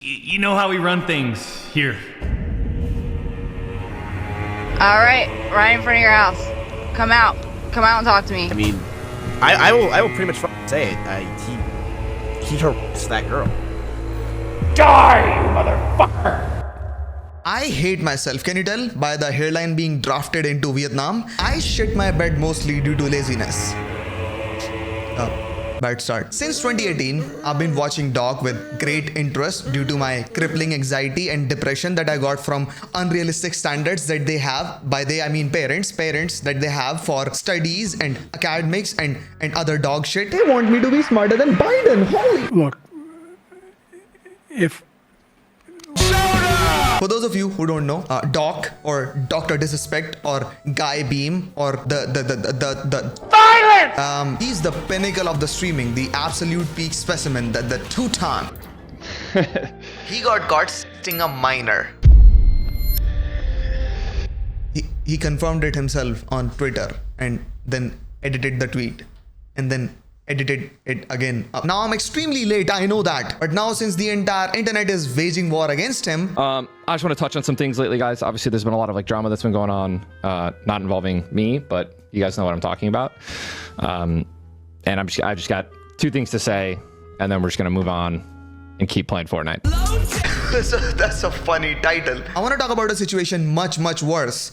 You know how we run things here. All right, right in front of your house. Come out and talk to me. I mean, I will pretty much say it. He harassed that girl. Die, you motherfucker! I hate myself, can you tell? By the hairline being drafted into Vietnam. I shit my bed mostly due to laziness. Bad start. Since 2018, I've been watching Doc with great interest due to my crippling anxiety and depression that I got from unrealistic standards that they have. By they, I mean parents that they have for studies and academics and other dog shit. They want me to be smarter than Biden. Holy. Look, if... For those of you who don't know, Doc or Dr. Disrespect or Guy Beam or the violence! He's the pinnacle of the streaming, the absolute peak specimen, the Teuton. He got caught sting a minor. He confirmed it himself on Twitter and then edited the tweet and then edited it again. Now I'm extremely late, I know that. But now since the entire internet is waging war against him. I just want to touch on some things lately, guys. Obviously, there's been a lot of drama that's been going on, not involving me, but you guys know what I'm talking about. And I just got two things to say, and then we're just gonna move on and keep playing Fortnite. That's a funny title. I want to talk about a situation much worse.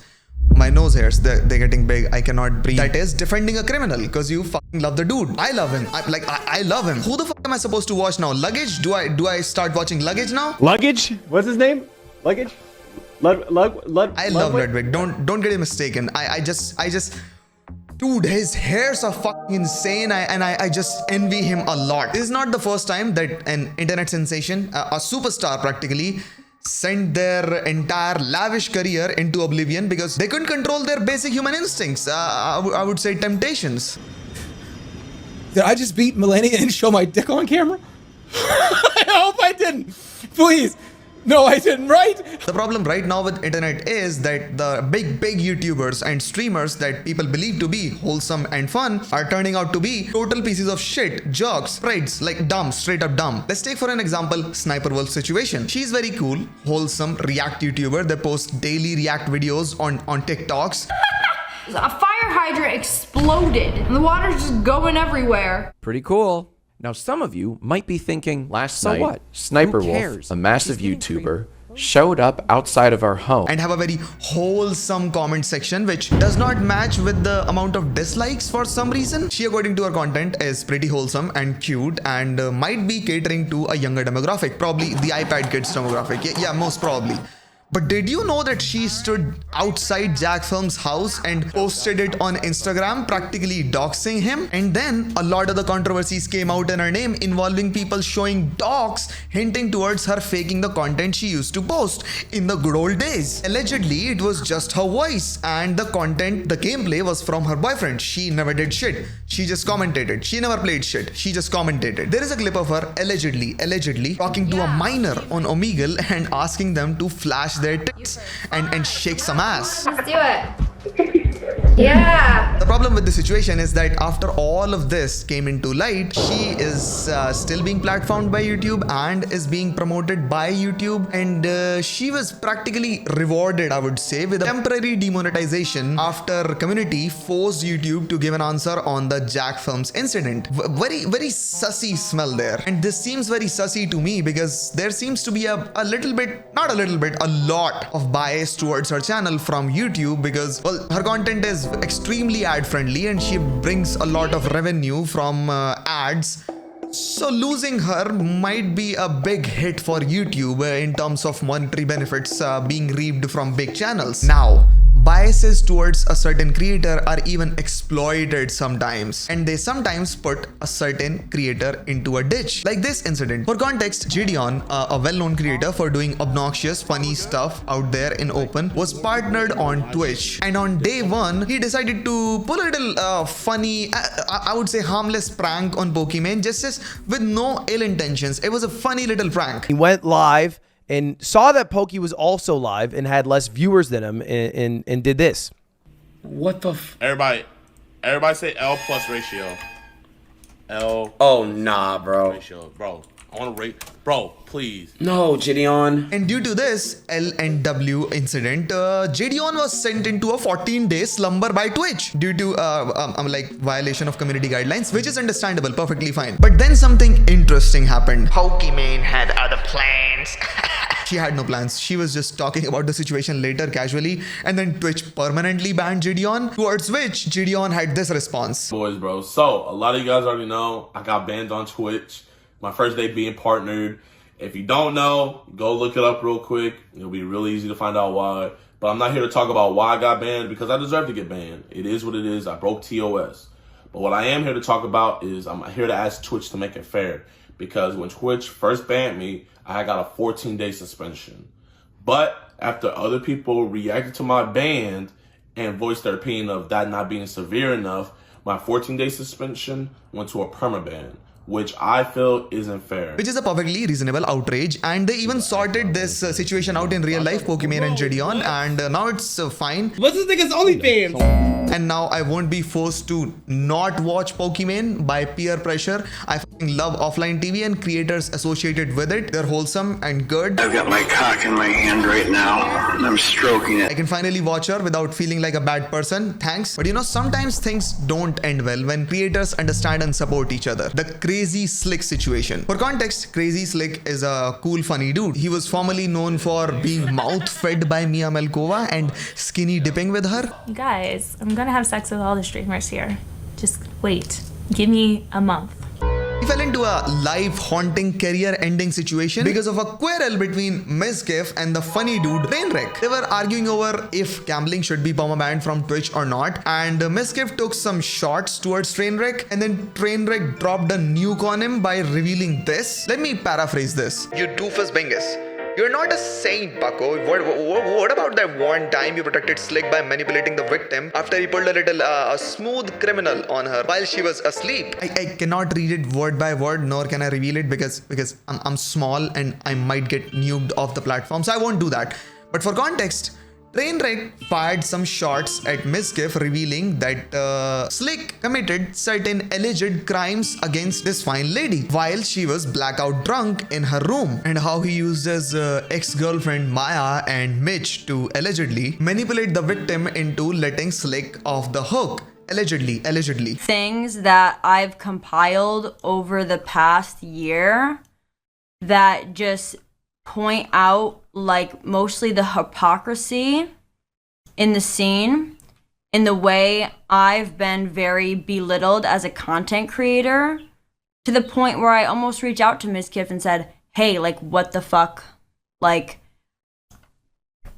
My nose hairs, they're getting big. I cannot breathe. That is defending a criminal because you fucking love the dude. I love him. I love him. Who the fuck am I supposed to watch now? Luggage? Do I start watching Luggage now? Luggage? What's his name? Luggage? I love Ludwig. Don't get it mistaken. I just dude, his hairs are fucking insane. I just envy him a lot. This is not the first time that an internet sensation, a superstar practically, sent their entire lavish career into oblivion because they couldn't control their basic human instincts. I would say temptations. Did I just beat Millennia and show my dick on camera? I hope I didn't. Please. No, I didn't, right? The problem right now with internet is that the big YouTubers and streamers that people believe to be wholesome and fun are turning out to be total pieces of shit, jerks, prides, like dumb, straight up dumb. Let's take for an example, Sniperwolf situation. She's very cool, wholesome React YouTuber that posts daily React videos on TikToks. A fire hydrant exploded and the water's just going everywhere. Pretty cool. Now, some of you might be thinking, last night, what? Sniperwolf, a massive YouTuber, showed up outside of our home. And have a very wholesome comment section, which does not match with the amount of dislikes for some reason. She, according to her content, is pretty wholesome and cute and might be catering to a younger demographic. Probably the iPad kids demographic. Yeah, most probably. But did you know that she stood outside Jack Film's house and posted it on Instagram, practically doxing him? And then a lot of the controversies came out in her name involving people showing docs hinting towards her faking the content she used to post in the good old days. Allegedly, it was just her voice and the content, the gameplay was from her boyfriend. She never did shit. She just commentated. She never played shit. She just commentated. There is a clip of her allegedly talking to a minor on Omegle and asking them to flash their tits and shake some ass. Let's do it. Yeah. The problem with the situation is that after all of this came into light, she is still being platformed by YouTube and is being promoted by YouTube, and she was practically rewarded, I would say, with a temporary demonetization after community forced YouTube to give an answer on the Jack Films incident. Very sussy smell there, and this seems very sussy to me because there seems to be a lot of bias towards her channel from YouTube because, well, her content is extremely ad friendly and she brings a lot of revenue from ads. So losing her might be a big hit for YouTube in terms of monetary benefits being reaped from big channels. Now, biases towards a certain creator are even exploited sometimes, and they sometimes put a certain creator into a ditch, like this incident. For context, Jidion, a well-known creator for doing obnoxious, funny stuff out there in open, was partnered on Twitch, and on day one, he decided to pull a little funny, I would say harmless prank on Pokimane, just with no ill intentions. It was a funny little prank. He went live and saw that Pokey was also live and had less viewers than him and did this. What the Everybody say L plus ratio. L. Oh, nah, bro. Ratio. Bro, I want to rate. Bro, please. No, Jidion. And due to this L and W incident, Jidion was sent into a 14-day slumber by Twitch due to like violation of community guidelines, which is understandable, perfectly fine. But then something interesting happened. Pokimane had other plans. She had no plans. She was just talking about the situation later casually, and then Twitch permanently banned Jidion, towards which Jidion had this response. Boys, bro. So, a lot of you guys already know I got banned on Twitch. My first day being partnered. If you don't know, go look it up real quick. It'll be really easy to find out why. But I'm not here to talk about why I got banned because I deserve to get banned. It is what it is. I broke TOS. But what I am here to talk about is I'm here to ask Twitch to make it fair. Because when Twitch first banned me, I got a 14-day suspension. But after other people reacted to my ban and voiced their opinion of that not being severe enough, my 14-day suspension went to a permaban, which I feel isn't fair. Which is a perfectly reasonable outrage, and they even sorted this situation out in real life, Pokimane and Jidion, and now it's fine. What's this nigga's OnlyFans? And now I won't be forced to not watch Pokimane by peer pressure. I fucking love offline TV and creators associated with it. They're wholesome and good. I've got my cock in my hand right now, and I'm stroking it. I can finally watch her without feeling like a bad person. Thanks. But you know, sometimes things don't end well when creators understand and support each other. The CrazySlick situation. For context, CrazySlick is a cool, funny dude. He was formerly known for being mouth-fed by Mia Malkova and skinny dipping with her. You guys, I'm gonna have sex with all the streamers here. Just wait. Give me a month. He fell into a life-haunting, career-ending situation because of a quarrel between Mizkif and the funny dude Trainwreck. They were arguing over if gambling should be perma-banned from Twitch or not, and Mizkif took some shots towards Trainwreck, and then Trainwreck dropped a nuke on him by revealing this. Let me paraphrase this. You doofus bingus. You're not a saint, bucko. What about that one time you protected Slick by manipulating the victim after he pulled a little smooth criminal on her while she was asleep? I cannot read it word by word, nor can I reveal it because I'm small and I might get nuked off the platform, so I won't do that. But for context, Trainwreck fired some shots at Mizkif, revealing that Slick committed certain alleged crimes against this fine lady while she was blackout drunk in her room, and how he used his ex-girlfriend Maya and Mitch to allegedly manipulate the victim into letting Slick off the hook. Allegedly. Things that I've compiled over the past year that just point out like mostly the hypocrisy in the scene, in the way I've been very belittled as a content creator, to the point where I almost reached out to Mizkif and said, hey, like, what the fuck? Like,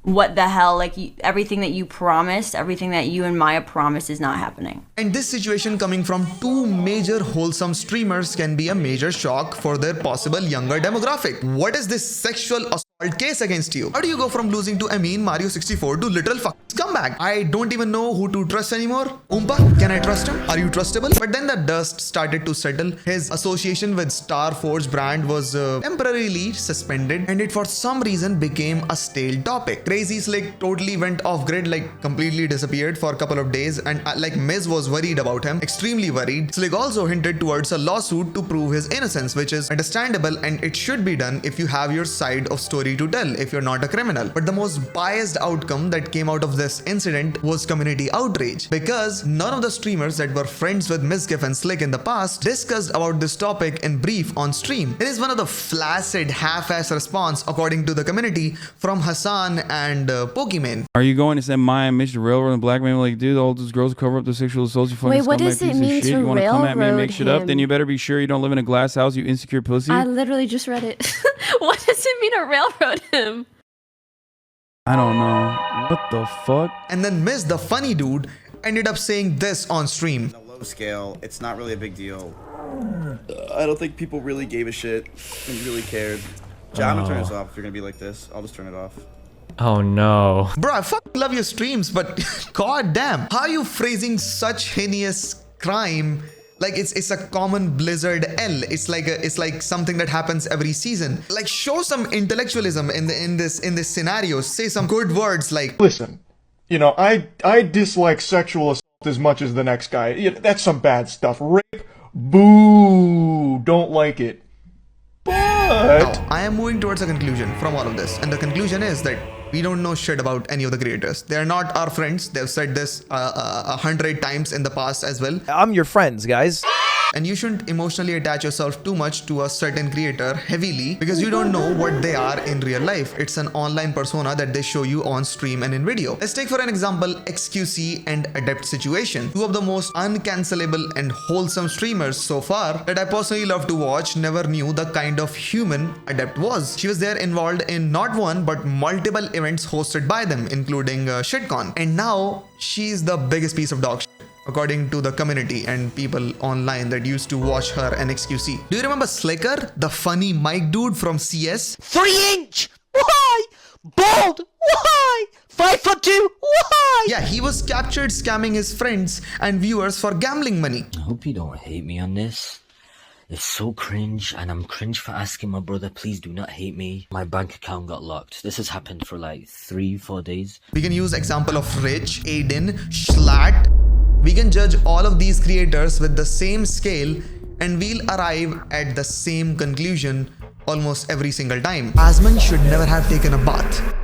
what the hell? Like, everything that you promised, everything that you and Maya promised is not happening. And this situation coming from two major wholesome streamers can be a major shock for their possible younger demographic. What is this sexual assault case against you? How do you go from losing to Amin Mario 64 to literal fucking scumbag? I don't even know who to trust anymore. Oompa, can I trust him? Are you trustable? But then the dust started to settle. His association with Starforge brand was temporarily suspended, and it for some reason became a stale topic. CrazySlick totally went off grid, like completely disappeared for a couple of days, and like Miz was worried about him, extremely worried. Slick also hinted towards a lawsuit to prove his innocence, which is understandable and it should be done if you have your side of story to tell, if you're not a criminal. But the most biased outcome that came out of this incident was community outrage, because none of the streamers that were friends with Mizkif and Slick in the past discussed about this topic in brief on stream. It is one of the flaccid, half-ass response according to the community from Hassan and Pokimane. Are you going to send Maya and Mitch to railroad and blackmail like, dude, all those girls cover up the sexual assaults, you fucking Wait, what scumbag does it piece of mean shit? to You want to come at me and make railroad shit up? him? Then you better be sure you don't live in a glass house, you insecure pussy. I literally just read it. What does it mean to railroad him? I don't know. What the fuck? And then Miz, the funny dude, ended up saying this on stream. On a low scale, it's not really a big deal. I don't think people really gave a shit and really cared. I'm gonna turn this off if you're gonna be like this. I'll just turn it off. Oh no. Bro, I fucking love your streams, but god damn, how are you phrasing such heinous crime like it's a common Blizzard L? It's like something that happens every season. Like, show some intellectualism in this scenario. Say some good words like, listen, you know, I dislike sexual assault as much as the next guy. That's some bad stuff. Rape, boo, don't like it. Now, I am moving towards a conclusion from all of this, and the conclusion is that we don't know shit about any of the creators. They are not our friends. They've said this 100 times in the past as well. I'm your friends, guys. And you shouldn't emotionally attach yourself too much to a certain creator heavily because you don't know what they are in real life. It's an online persona that they show you on stream and in video. Let's take for an example XQC and Adept situation. Two of the most uncancelable and wholesome streamers so far that I personally love to watch never knew the kind of human Adept was. She was there involved in not one but multiple events hosted by them, including ShitCon. And now she's the biggest piece of dog shit, according to the community and people online that used to watch her and XQC. Do you remember Slicker, the funny mic dude from CS? 3-inch! Why? Bald! Why? 5'2"? Why? Yeah, he was captured scamming his friends and viewers for gambling money. I hope you don't hate me on this. It's so cringe, and I'm cringe for asking my brother, please do not hate me. My bank account got locked. This has happened for like 3-4 days. We can use example of Rich, Aiden, Schlatt. We can judge all of these creators with the same scale and we'll arrive at the same conclusion almost every single time. Asmon should never have taken a bath.